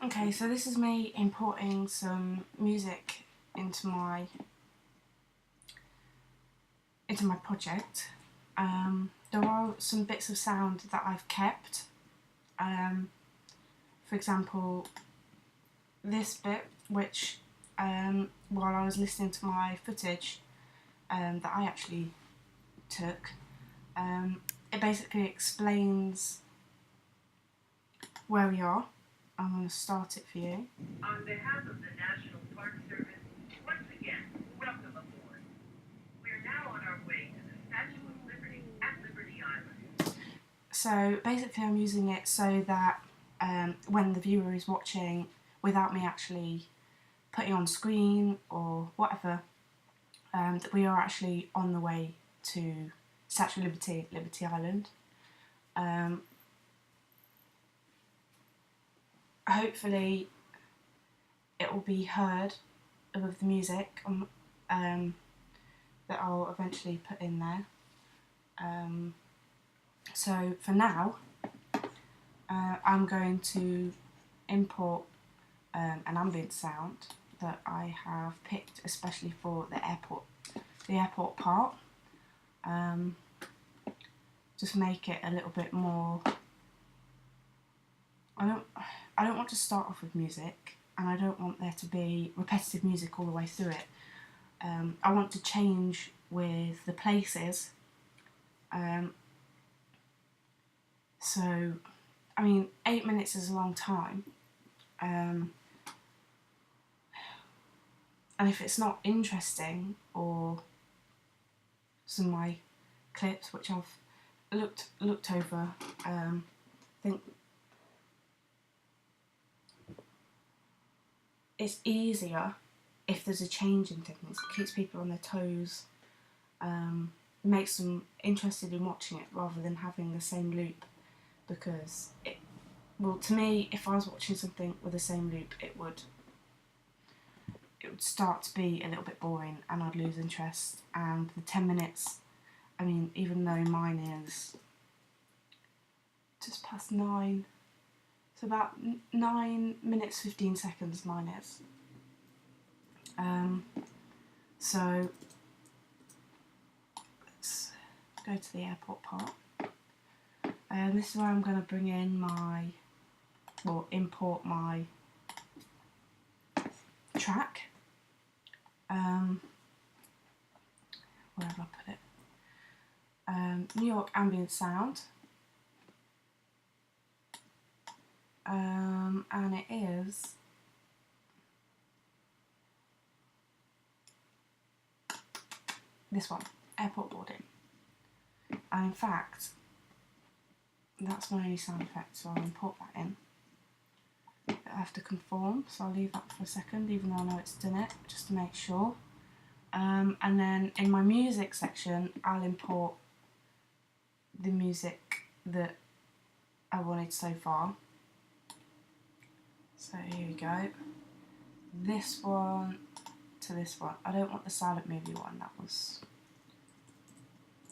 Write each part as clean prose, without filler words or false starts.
Okay, so this is me importing some music into my project. There are some bits of sound that I've kept. For example, this bit, which while I was listening to my footage that I actually took, it basically explains where we are. I'm going to start it for you. On behalf of the National Park Service, once again, welcome aboard. We're now on our way to the Statue of Liberty at Liberty Island. So basically I'm using it so that when the viewer is watching without me actually putting on screen or whatever, that we are actually on the way to Statue of Liberty, Liberty Island. Hopefully it will be heard above the music that I'll eventually put in there. So for now, I'm going to import an ambient sound that I have picked especially for the airport part. Just make it a little bit more. I don't want to start off with music, and I don't want there to be repetitive music all the way through it. I want to change with the places. So, I mean, 8 minutes is a long time. And if it's not interesting, or some of my clips which I've looked over, I think it's easier if there's a change in things. It keeps people on their toes, makes them interested in watching it rather than having the same loop, because to me, if I was watching something with the same loop, it would start to be a little bit boring and I'd lose interest. And the 10 minutes, I mean, even though mine is just past 9, so about 9 minutes 15 seconds mine is. So let's go to the airport part. This is where I'm going to bring in import my track. Where have I put it? New York ambient sound. And it is this one, airport boarding. And in fact, that's my only sound effect, so I'll import that in. I have to conform, so I'll leave that for a second, even though I know it's done it, just to make sure. And then in my music section, I'll import the music that I wanted so far. So here we go. This one to this one. I don't want the silent movie one,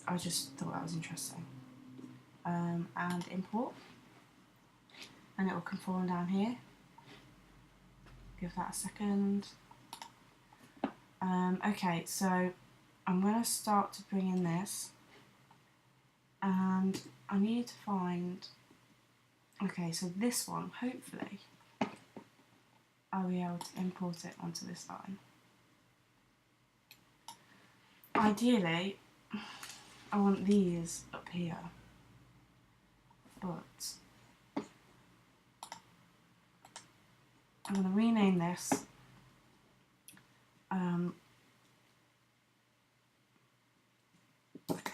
I just thought that was interesting. And import. And it will conform down here. Give that a second. Okay, so I'm going to start to bring in this. And I need to find... Okay, so this one, hopefully, I'll be able to import it onto this line. Ideally, I want these up here, but I'm going to rename this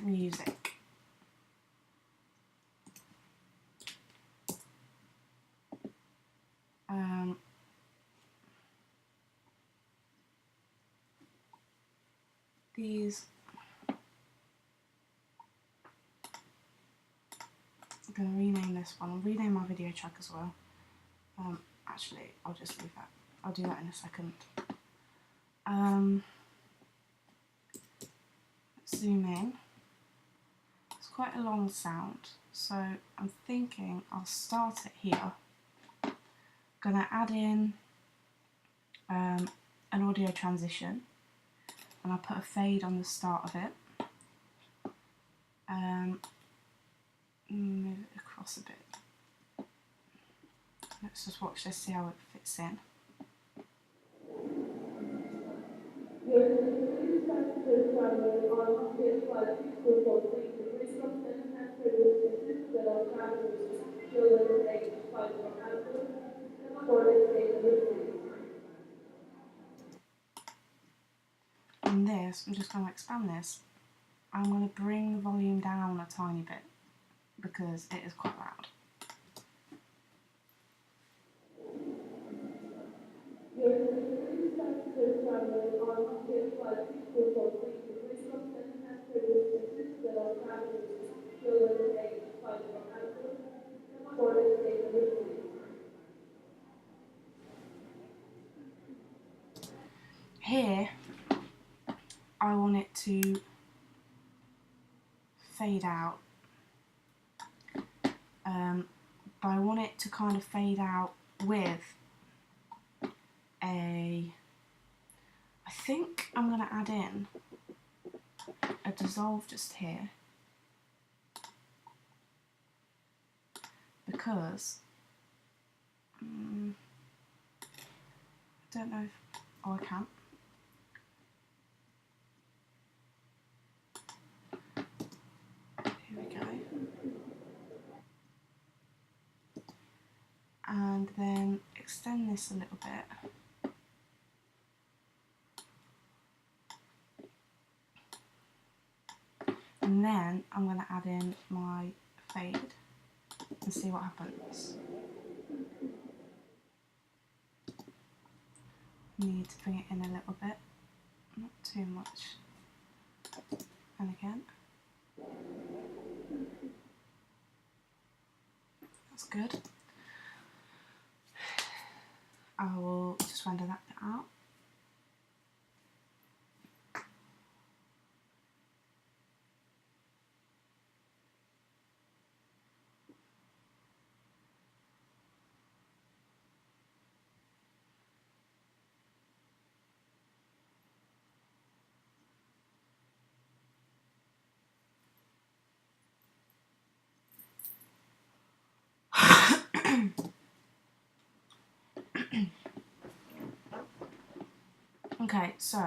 music. These, I'm going to rename this one. I'll rename my video track as well. Actually, I'll just leave that. I'll do that in a second. Let's zoom in. It's quite a long sound, so I'm thinking I'll start it here Gonna add in an audio transition, and I'll put a fade on the start of it. Move it across a bit. Let's just watch this, see how it fits in. And this, I'm just going to expand this. I'm going to bring the volume down a tiny bit because it is quite loud. Here, I want it to fade out, but I want it to kind of fade out with I think I'm going to add in a dissolve just here, because I don't know if, oh I can. Here we go. And then extend this a little bit. And then I'm going to add in my fade and see what happens. Need to bring it in a little bit, not too much. And again. That's good. I will just render that bit out. Okay, so